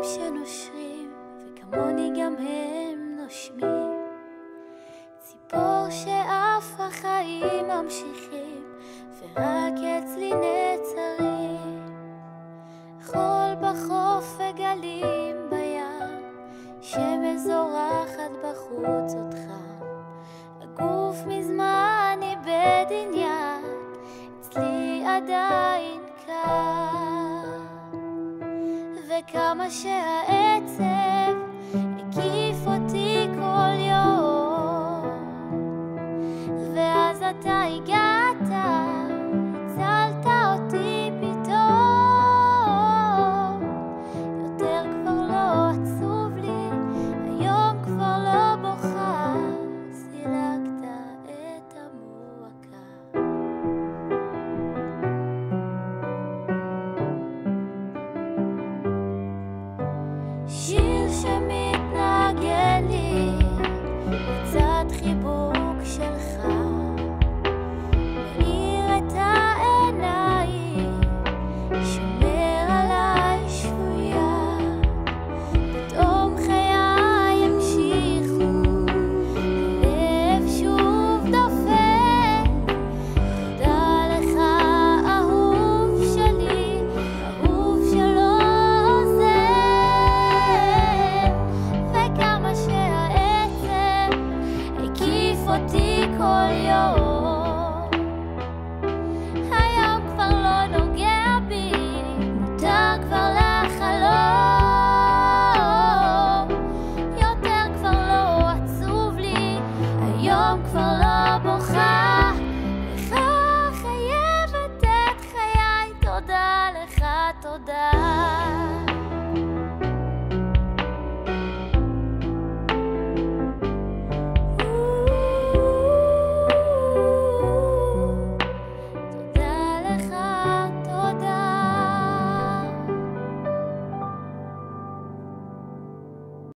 שנושרים, וכמוני גם הם נושמים. ציפור שאף החיים ממשיכים, ורק אצלי נצרים. חול בחוף וגלים בים, שמש זורחת בחוץ אותך. הגוף מזמן איבד עניין, אצלי עדיין קר. וכמה שהעצב הקיף אותי כל יום, ואז אתה הגעת, הצלת אותי פתאום. יותר כבר לא עצוב לי, היום כבר לא בוכה, סילקת את המועקה. She